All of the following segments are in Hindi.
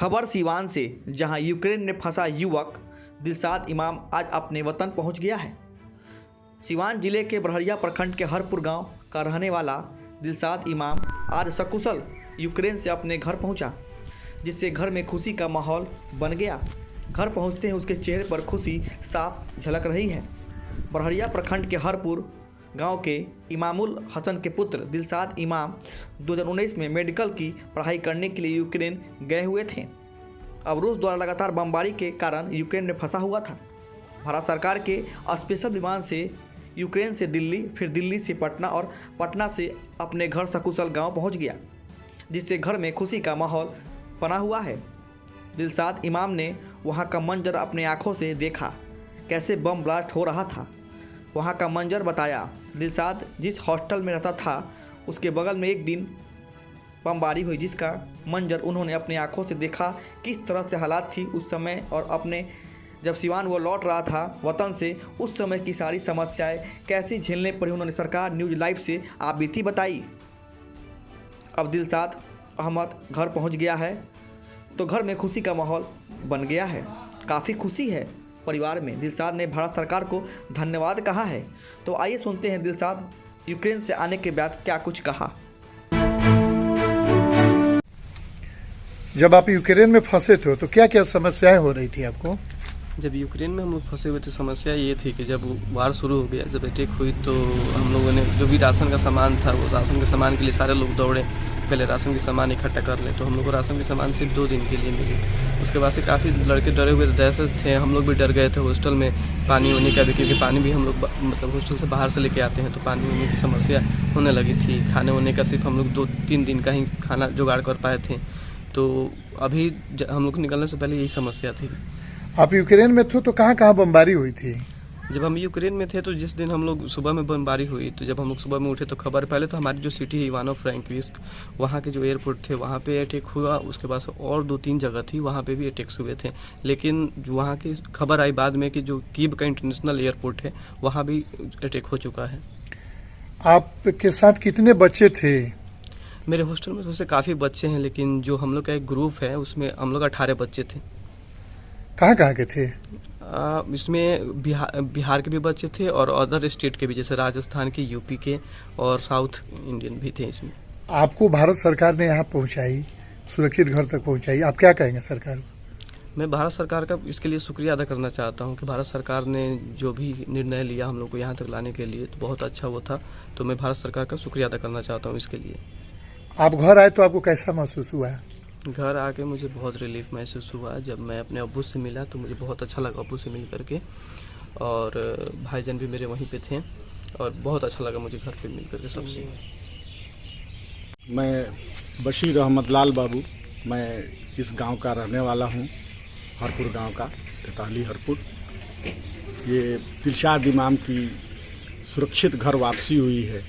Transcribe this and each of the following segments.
खबर सिवान से, जहां यूक्रेन में फंसा युवक दिलशाद इमाम आज अपने वतन पहुंच गया है। सिवान जिले के बरहरिया प्रखंड के हरपुर गांव का रहने वाला दिलशाद इमाम आज सकुशल यूक्रेन से अपने घर पहुंचा, जिससे घर में खुशी का माहौल बन गया। घर पहुंचते ही उसके चेहरे पर खुशी साफ झलक रही है। बरहरिया प्रखंड के हरपुर गांव के इमामुल हसन के पुत्र दिलशाद इमाम 2019 में मेडिकल की पढ़ाई करने के लिए यूक्रेन गए हुए थे। अब रूस द्वारा लगातार बमबारी के कारण यूक्रेन में फंसा हुआ था। भारत सरकार के स्पेशल विमान से यूक्रेन से दिल्ली, फिर दिल्ली से पटना और पटना से अपने घर सकुशल गांव पहुंच गया, जिससे घर में खुशी का माहौल बना हुआ है। दिलशाद इमाम ने वहां का मंजर अपने आंखों से देखा, कैसे बम ब्लास्ट हो रहा था। वहां का मंजर बताया। दिलशाद जिस हॉस्टल में रहता था उसके बगल में एक दिन बमबारी हुई, जिसका मंजर उन्होंने अपनी आंखों से देखा, किस तरह से हालात थी उस समय। और अपने जब सिवान वो लौट रहा था वतन से, उस समय की सारी समस्याएं कैसी झेलने पड़ी, उन्होंने सरकार न्यूज़ लाइव से आप बीती बताई। अब दिलशाद अहमद घर पहुंच गया है, तो घर में खुशी का माहौल बन गया है। काफ़ी खुशी है परिवार में। दिलशाद ने भारत सरकार को धन्यवाद कहा है। तो आइए सुनते हैं दिलशाद यूक्रेन से आने के बाद क्या कुछ कहा। जब आप यूक्रेन में फंसे थे तो क्या क्या समस्याएं हो रही थी आपको? जब यूक्रेन में हम लोग फंसे हुए थे, समस्या ये थी कि जब वार शुरू हो गया, जब अटैक हुई, तो हम लोगों ने जो भी राशन का सामान था, वो राशन के सामान के लिए सारे लोग दौड़े, पहले राशन के सामान इकट्ठा कर ले। तो हम लोग को राशन के सामान सिर्फ 2 दिन के लिए मिली। उसके बाद से काफ़ी लड़के डरे हुए दहशत थे, हम लोग भी डर गए थे हॉस्टल में पानी होने का भी, क्योंकि पानी भी हम लोग मतलब हॉस्टल से बाहर से लेके आते हैं, तो पानी होने की समस्या होने लगी थी। खाने होने का सिर्फ हम लोग 2-3 दिन का ही खाना जुगाड़ कर पाए थे। तो अभी हम लोग निकलने से पहले यही समस्या थी। आप यूक्रेन में थे तो कहाँ कहाँ बमबारी हुई थी? जब हम यूक्रेन में थे तो जिस दिन हम लोग सुबह में बमबारी हुई, तो जब हम लोग सुबह में उठे तो खबर, पहले तो हमारी जो सिटी है इवानो फ्रैंकोविस्क, वहाँ के जो एयरपोर्ट थे वहाँ पे अटैक हुआ। उसके बाद और 2-3 जगह थी, वहाँ पे भी अटैक्स हुए थे। लेकिन वहाँ की खबर आई बाद में कि जो कीव का इंटरनेशनल एयरपोर्ट है वहाँ भी अटैक हो चुका है। आपके साथ कितने बच्चे थे? मेरे हॉस्टल में वैसे काफ़ी बच्चे हैं, लेकिन जो हम लोग का एक ग्रुप है उसमें हम लोग 18 बच्चे थे। कहाँ कहाँ के थे? इसमें बिहार के भी बच्चे थे और अदर स्टेट के भी, जैसे राजस्थान के, यूपी के और साउथ इंडियन भी थे इसमें। आपको भारत सरकार ने यहाँ पहुँचाई, सुरक्षित घर तक पहुँचाई, आप क्या कहेंगे सरकार को? मैं भारत सरकार का इसके लिए शुक्रिया अदा करना चाहता हूँ कि भारत सरकार ने जो भी निर्णय लिया हम लोग को यहाँ तक लाने के लिए, तो बहुत अच्छा वो था। तो मैं भारत सरकार का शुक्रिया अदा करना चाहता हूँ इसके लिए। आप घर आए तो आपको कैसा महसूस हुआ? घर आके मुझे बहुत रिलीफ महसूस हुआ। जब मैं अपने अब्बू से मिला तो मुझे बहुत अच्छा लगा अब्बू से मिल करके, और भाईजान भी मेरे वहीं पे थे, और बहुत अच्छा लगा मुझे घर पे मिल करके सबसे। मैं बशीर अहमद लाल बाबू, मैं इस गांव का रहने वाला हूं, हरपुर गांव का, तेताली हरपुर। ये दिलशाद इमाम की सुरक्षित घर वापसी हुई है,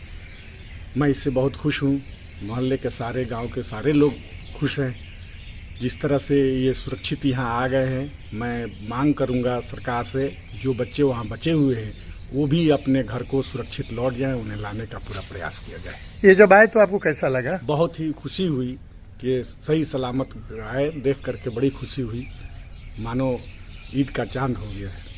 मैं इससे बहुत खुश हूं। मोहल्ले के सारे, गांव के सारे लोग खुश हैं जिस तरह से ये सुरक्षित यहाँ आ गए हैं। मैं मांग करूँगा सरकार से, जो बच्चे वहाँ बचे हुए हैं वो भी अपने घर को सुरक्षित लौट जाएं, उन्हें लाने का पूरा प्रयास किया जाए। ये जब आए तो आपको कैसा लगा? बहुत ही खुशी हुई कि सही सलामत आए, देख करके बड़ी खुशी हुई, मानो ईद का चांद हो गया है।